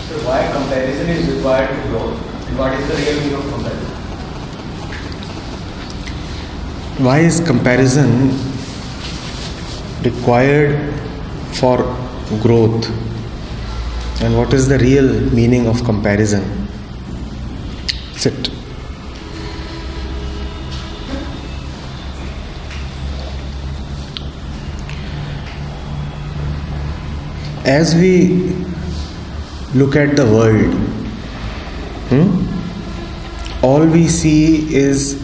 So why comparison is required to grow? And what is the real meaning of comparison? Why is comparison required for growth? And what is the real meaning of comparison? Sit. As we look at the world, all we see is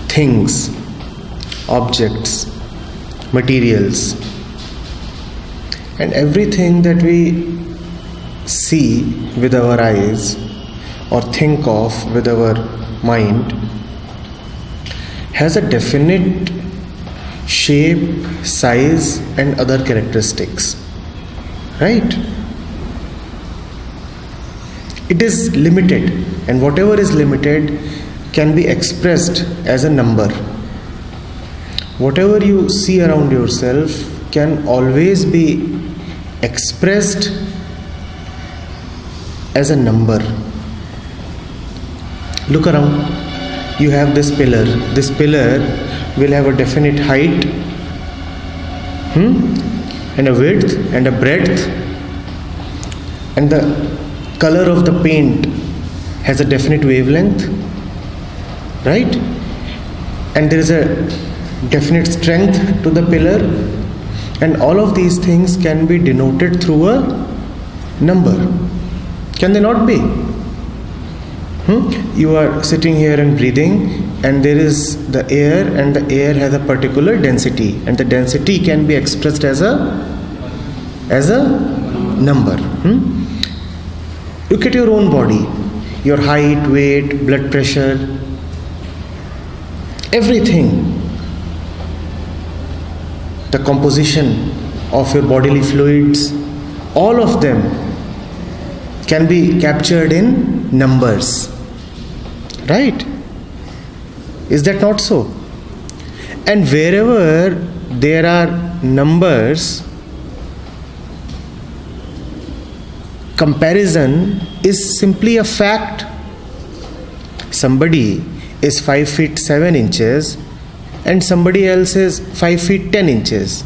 things, objects, materials, and everything that we see with our eyes or think of with our mind has a definite shape, size, and other characteristics, right? It is limited, and whatever is limited can be expressed as a number. Whatever you see around yourself can always be expressed as a number. Look around. You have this pillar. This pillar will have a definite height, and a width and a breadth, and the color of the paint has a definite wavelength, right? And there is a definite strength to the pillar, and all of these things can be denoted through a number. Can they not be? You are sitting here and breathing, and there is the air, and the air has a particular density, and the density can be expressed as a number. Look at your own body, your height, weight, blood pressure, everything, the composition of your bodily fluids, all of them can be captured in numbers, right? Is that not so? And wherever there are numbers, comparison is simply a fact. Somebody is 5 feet 7 inches and somebody else is 5 feet 10 inches.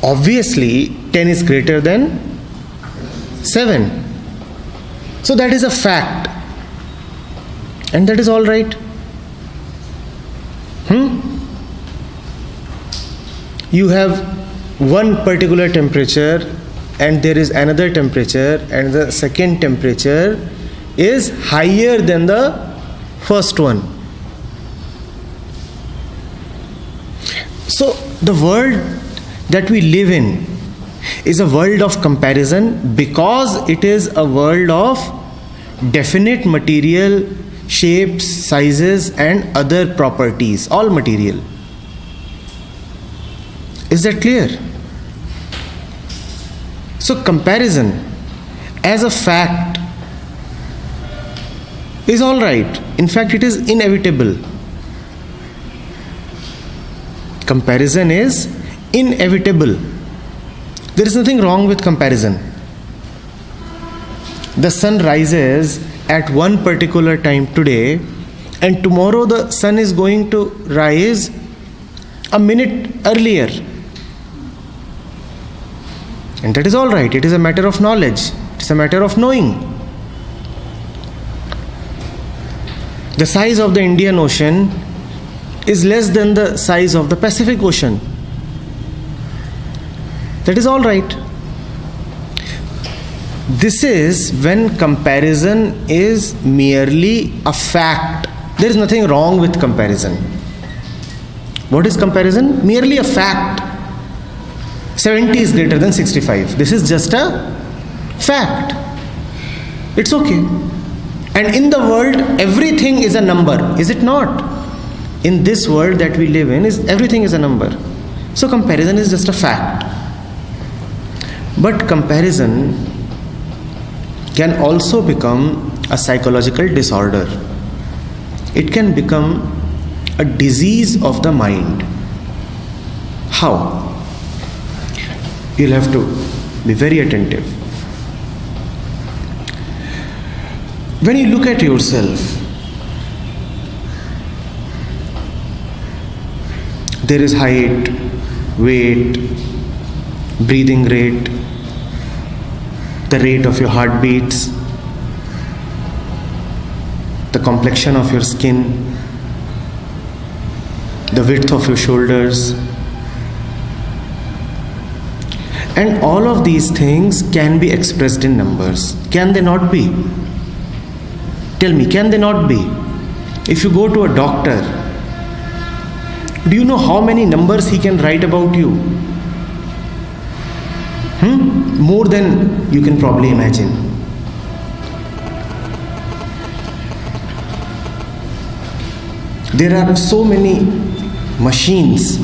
Obviously 10 is greater than 7. So that is a fact, and that is all right. You have one particular temperature and there is another temperature, and the second temperature is higher than the first one. So the world that we live in is a world of comparison because it is a world of definite material shapes, sizes, and other properties, all material. Is that clear? So comparison as a fact is all right. In fact, it is inevitable. Comparison is inevitable. There is nothing wrong with comparison. The sun rises at one particular time today, and tomorrow the sun is going to rise a minute earlier. And that is all right. It is a matter of knowledge. It is a matter of knowing. The size of the Indian Ocean is less than the size of the Pacific Ocean. That is all right. This is when comparison is merely a fact. There is nothing wrong with comparison. What is comparison? Merely a fact. 70 is greater than 65. This is just a fact. It's okay. And in the world, everything is a number, is it not? In this world that we live in, everything is a number. So comparison is just a fact. But comparison can also become a psychological disorder. It can become a disease of the mind. How? You'll have to be very attentive. When you look at yourself, there is height, weight, breathing rate, the rate of your heartbeats, the complexion of your skin, the width of your shoulders. And all of these things can be expressed in numbers. Can they not be? Tell me, can they not be? If you go to a doctor, do you know how many numbers he can write about you? More than you can probably imagine. There are so many machines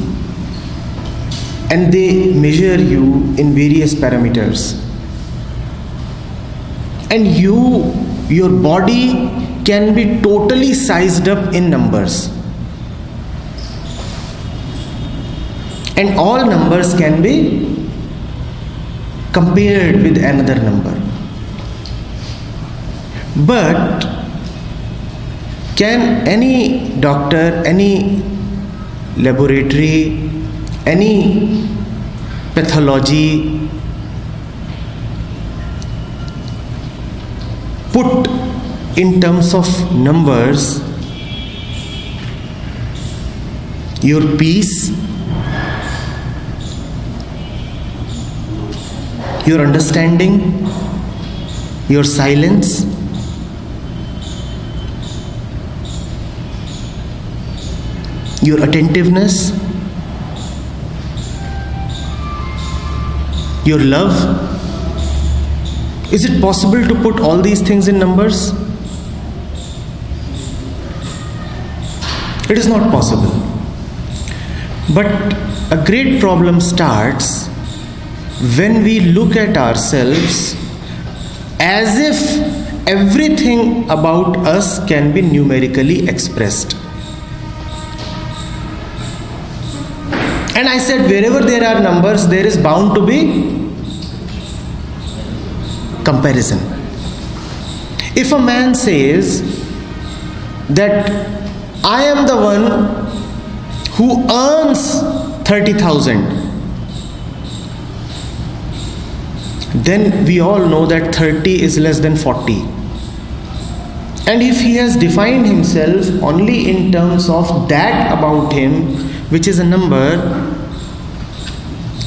and they measure you in various parameters. And your body can be totally sized up in numbers. And all numbers can be compared with another number. But can any doctor, any laboratory, any pathology put in terms of numbers your peace, your understanding, your silence, your attentiveness, your love? Is it possible to put all these things in numbers? It is not possible. But a great problem starts when we look at ourselves as if everything about us can be numerically expressed. And I said, wherever there are numbers, there is bound to be comparison. If a man says that I am the one who earns 30,000, then we all know that 30 is less than 40. And if he has defined himself only in terms of that about him, which is a number,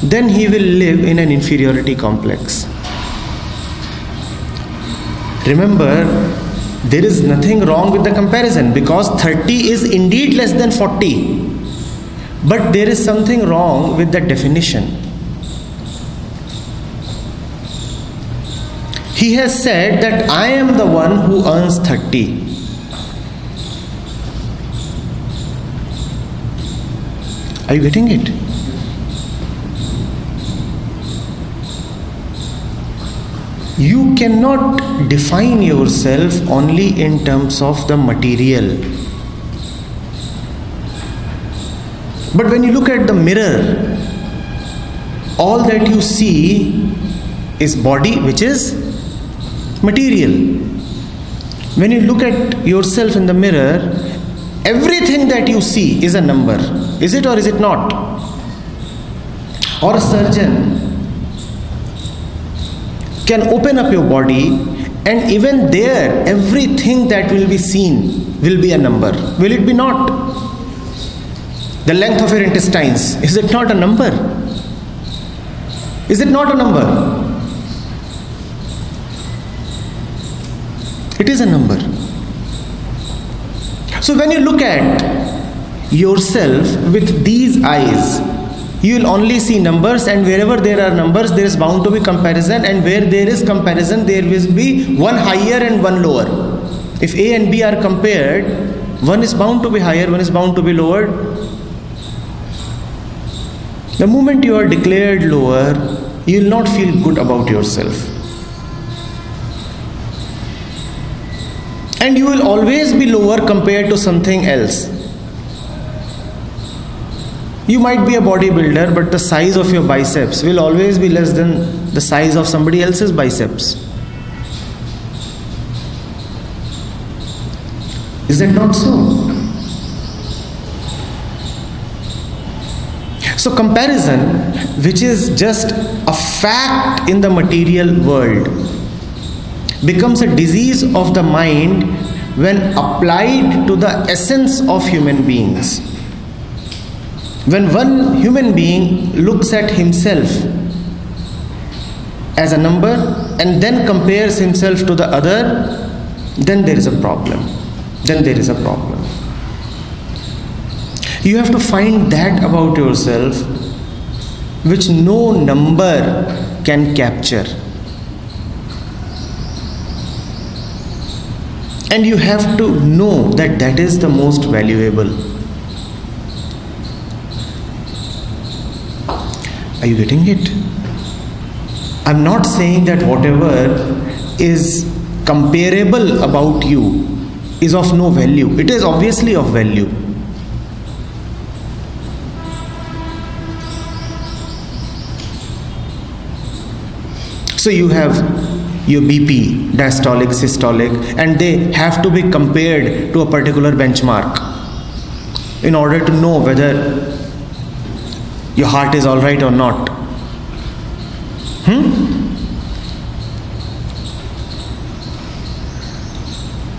then he will live in an inferiority complex. Remember, there is nothing wrong with the comparison because 30 is indeed less than 40. But there is something wrong with the definition. He has said that I am the one who earns 30. Are you getting it? You cannot define yourself only in terms of the material. But when you look at the mirror, all that you see is body, which is material. When you look at yourself in the mirror, everything that you see is a number. Is it or is it not? Or a surgeon can open up your body and even there everything that will be seen will be a number. Will it be not? The length of your intestines, is it not a number? Is it not a number? It is a number. So when you look at yourself with these eyes, you will only see numbers, and wherever there are numbers, there is bound to be comparison, and where there is comparison, there will be one higher and one lower. If A and B are compared, one is bound to be higher, one is bound to be lower. The moment you are declared lower, you will not feel good about yourself. And you will always be lower compared to something else. You might be a bodybuilder, but the size of your biceps will always be less than the size of somebody else's biceps. Is that not so? So comparison, which is just a fact in the material world, becomes a disease of the mind when applied to the essence of human beings. When one human being looks at himself as a number and then compares himself to the other, then there is a problem. You have to find that about yourself which no number can capture. And you have to know that that is the most valuable. Are you getting it? I'm not saying that whatever is comparable about you is of no value. It is obviously of value. So you have your BP, diastolic, systolic, and they have to be compared to a particular benchmark in order to know whether your heart is all right or not.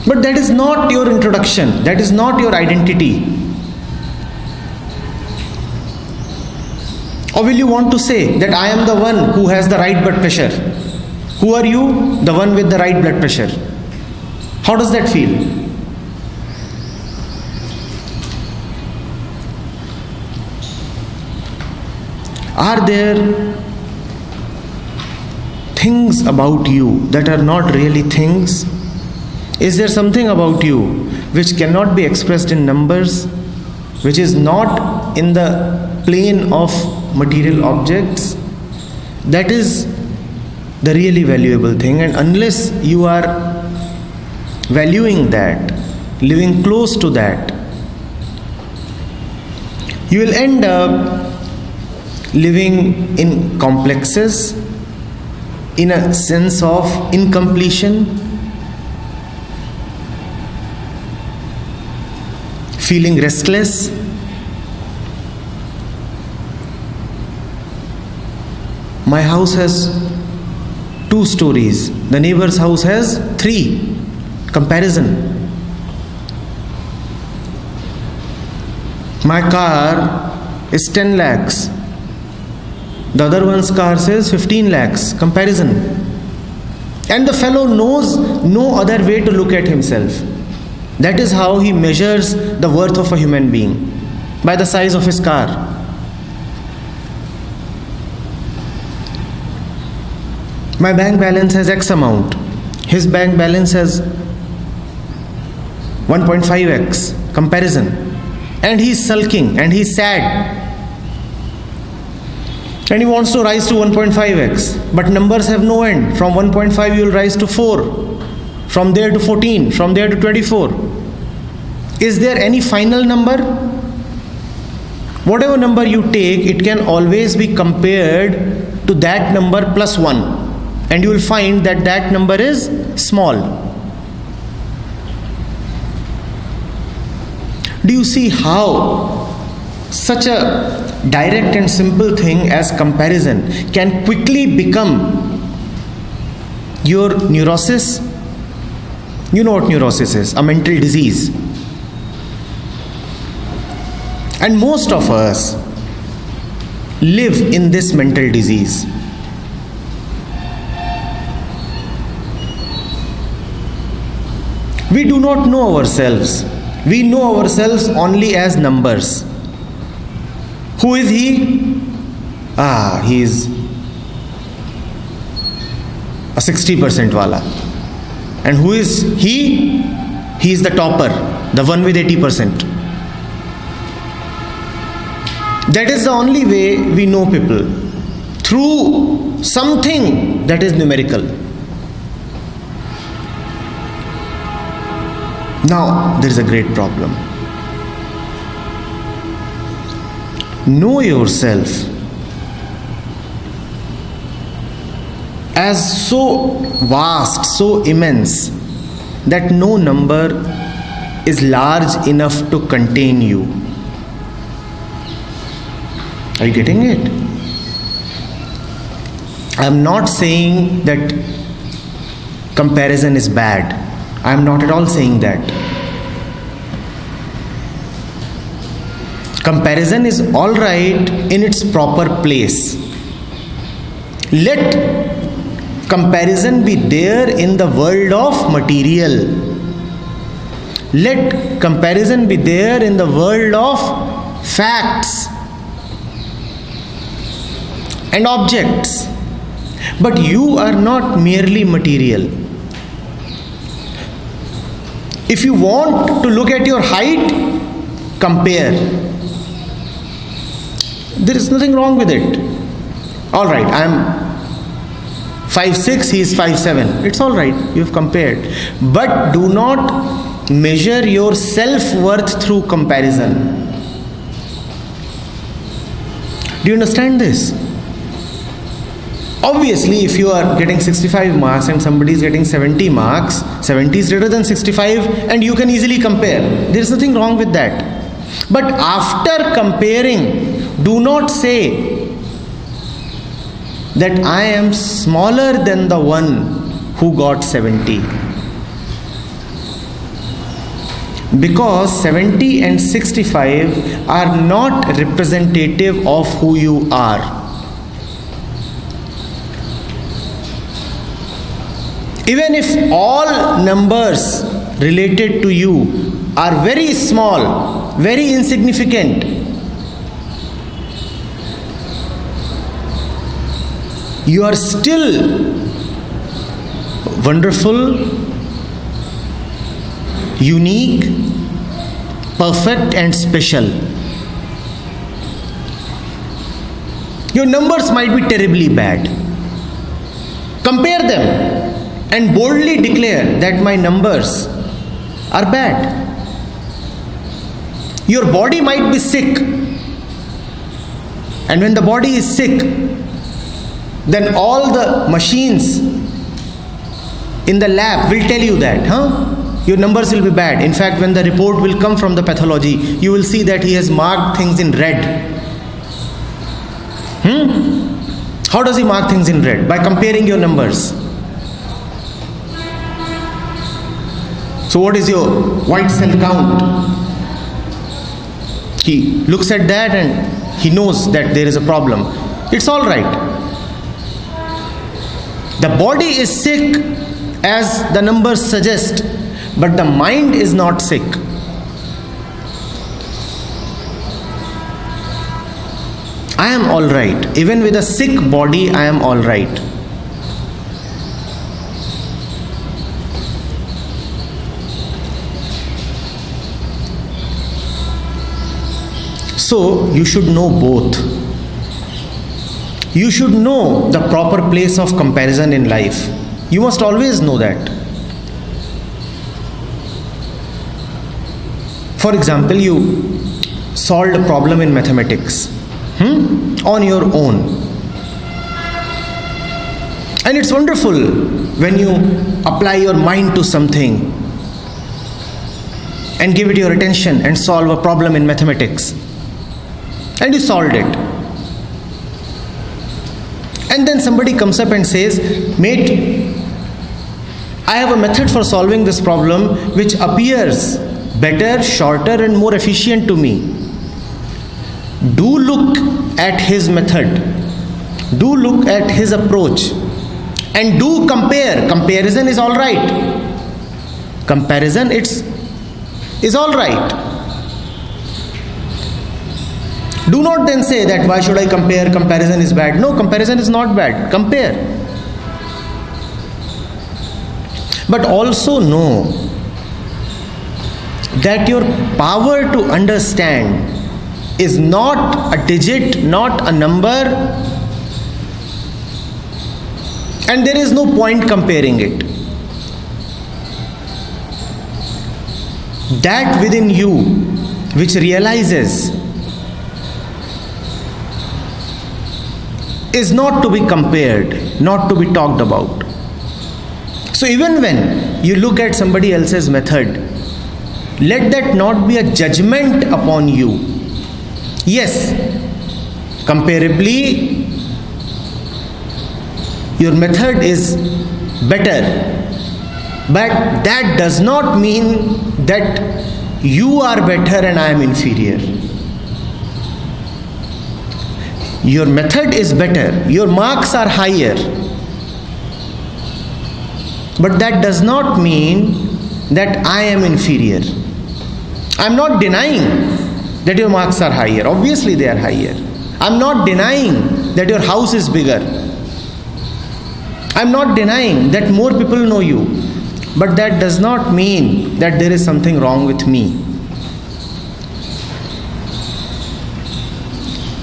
But that is not your introduction. That is not your identity. Or will you want to say that I am the one who has the right blood pressure? Who are you? The one with the right blood pressure. How does that feel? Are there things about you that are not really things? Is there something about you which cannot be expressed in numbers, which is not in the plane of material objects? That is the really valuable thing, and unless you are valuing that, living close to that, you will end up living in complexes, in a sense of incompletion, feeling restless. My house has 2 stories. The neighbor's house has 3. Comparison. My car is 10 lakhs. The other one's car says 15 lakhs. Comparison. And the fellow knows no other way to look at himself. That is how he measures the worth of a human being, by the size of his car. My bank balance has X amount. His bank balance has 1.5x. Comparison. And he's sulking and he's sad. And he wants to rise to 1.5x. But numbers have no end. From 1.5 you will rise to 4. From there to 14. From there to 24. Is there any final number? Whatever number you take, it can always be compared to that number plus 1. And you will find that that number is small. Do you see how such a direct and simple thing as comparison can quickly become your neurosis? You know what neurosis is, a mental disease. And most of us live in this mental disease. We do not know ourselves. We know ourselves only as numbers. Who is he? He is a 60% wala. And who is he? He is the topper, the one with 80%. That is the only way we know people, through something that is numerical. Now, there is a great problem. Know yourself as so vast, so immense, that no number is large enough to contain you. Are you getting it? I am not saying that comparison is bad. I am not at all saying that. Comparison is all right in its proper place. Let comparison be there in the world of material. Let comparison be there in the world of facts and objects. But you are not merely material. If you want to look at your height, compare. There is nothing wrong with it. All right, I am 5'6", he is 5'7". It's all right, you have compared. But do not measure your self-worth through comparison. Do you understand this? Obviously, if you are getting 65 marks and somebody is getting 70 marks, 70 is greater than 65, and you can easily compare. There is nothing wrong with that. But after comparing, do not say that I am smaller than the one who got 70. Because 70 and 65 are not representative of who you are. Even if all numbers related to you are very small, very insignificant, you are still wonderful, unique, perfect and special. Your numbers might be terribly bad. Compare them and boldly declare that my numbers are bad. Your body might be sick, and when the body is sick, then all the machines in the lab will tell you that, your numbers will be bad. In fact, when the report will come from the pathology, you will see that he has marked things in red. How does he mark things in red? By comparing your numbers. So what is your white cell count? He looks at that and he knows that there is a problem. It's all right. The body is sick as the numbers suggest, but the mind is not sick. I am all right. Even with a sick body, I am all right. So you should know both. You should know the proper place of comparison in life. You must always know that. For example, you solved a problem in mathematics on your own. And it's wonderful when you apply your mind to something and give it your attention and solve a problem in mathematics. And you solved it. And then somebody comes up and says, mate, I have a method for solving this problem which appears better, shorter and more efficient to me. Do look at his method. Do look at his approach. And do compare. Comparison is all right. Comparison is all right. Do not then say that why should I compare? Comparison is bad. No, comparison is not bad. Compare. But also know that your power to understand is not a digit, not a number, and there is no point comparing it. That within you which realizes is not to be compared, not to be talked about. So even when you look at somebody else's method, let that not be a judgment upon you. Yes, comparably, your method is better, but that does not mean that you are better and I am inferior. Your method is better, your marks are higher, but that does not mean that I am inferior. I am not denying that your marks are higher. Obviously they are higher. I am not denying that your house is bigger. I am not denying that more people know you. But that does not mean that there is something wrong with me.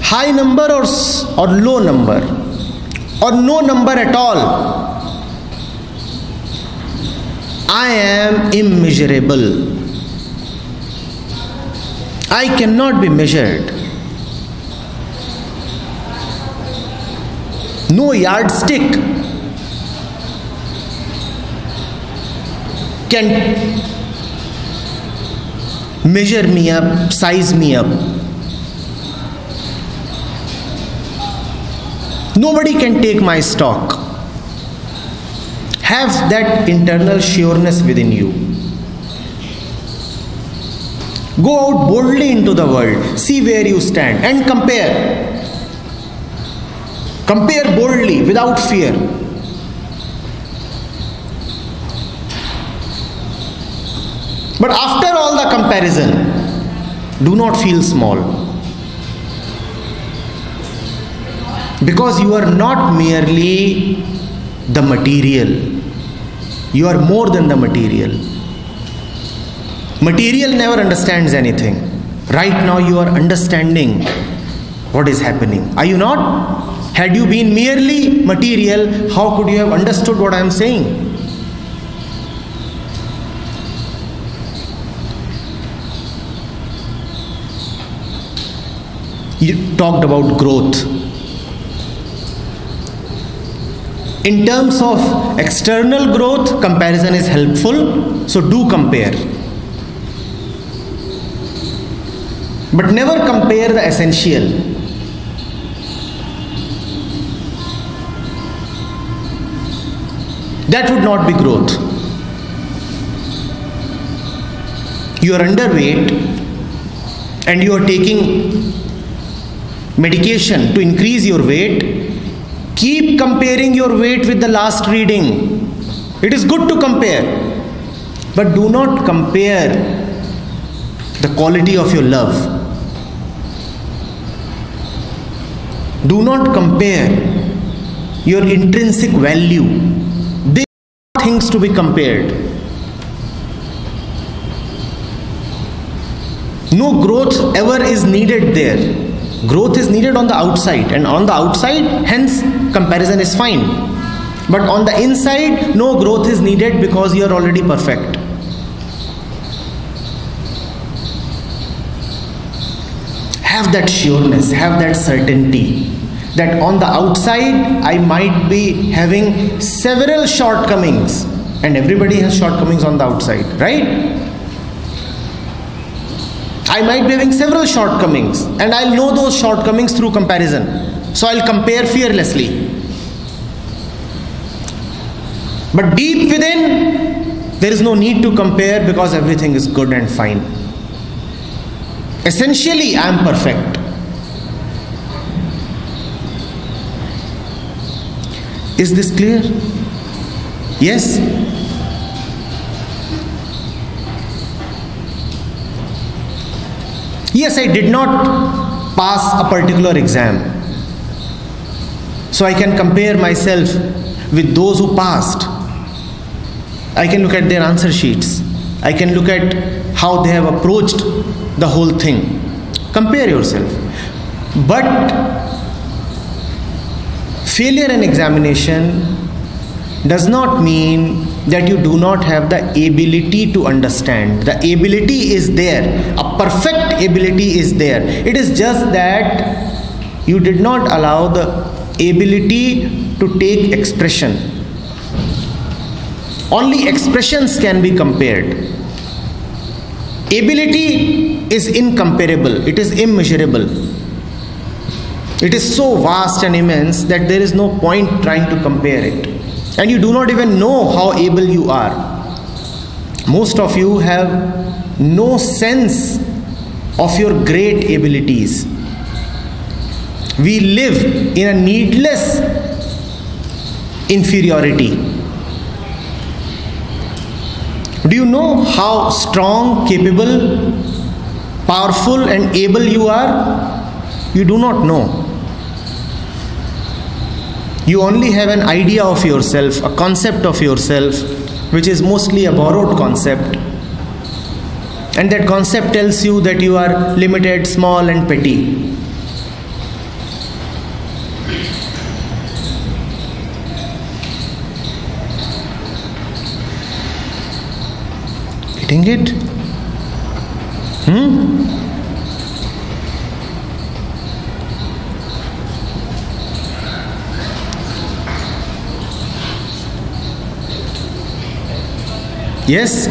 High number or low number, or no number at all, I am immeasurable. I cannot be measured. No yardstick can measure me up, size me up. Nobody can take my stock. Have that internal sureness within you. Go out boldly into the world. See where you stand and compare. Compare boldly without fear. But after all the comparison, do not feel small. Because you are not merely the material. You are more than the material. Material never understands anything. Right now you are understanding what is happening. Are you not? Had you been merely material, how could you have understood what I am saying? You talked about growth. In terms of external growth, comparison is helpful, so do compare. But never compare the essential. That would not be growth. You are underweight and you are taking medication to increase your weight. Keep comparing your weight with the last reading. It is good to compare, but do not compare the quality of your love. Do not compare your intrinsic value. They are things to be compared. No growth ever is needed there. Growth is needed on the outside, and on the outside, hence comparison is fine. But on the inside, no growth is needed because you are already perfect. Have that sureness, have that certainty that on the outside I might be having several shortcomings, and everybody has shortcomings on the outside, right? I might be having several shortcomings, and I'll know those shortcomings through comparison. So I'll compare fearlessly. But deep within, there is no need to compare because everything is good and fine. Essentially, I am perfect. Is this clear? Yes? Yes, I did not pass a particular exam. So I can compare myself with those who passed. I can look at their answer sheets. I can look at how they have approached the whole thing. Compare yourself. But failure in examination does not mean that you do not have the ability to understand. The ability is there. A perfect ability is there. It is just that you did not allow the ability to take expression. Only expressions can be compared. Ability is incomparable, it is immeasurable. It is so vast and immense that there is no point trying to compare it. And you do not even know how able you are. Most of you have no sense of your great abilities. We live in a needless inferiority. Do you know how strong, capable, powerful and able you are? You do not know. You only have an idea of yourself, a concept of yourself, which is mostly a borrowed concept. And that concept tells you that you are limited, small and petty. Getting it? Yes?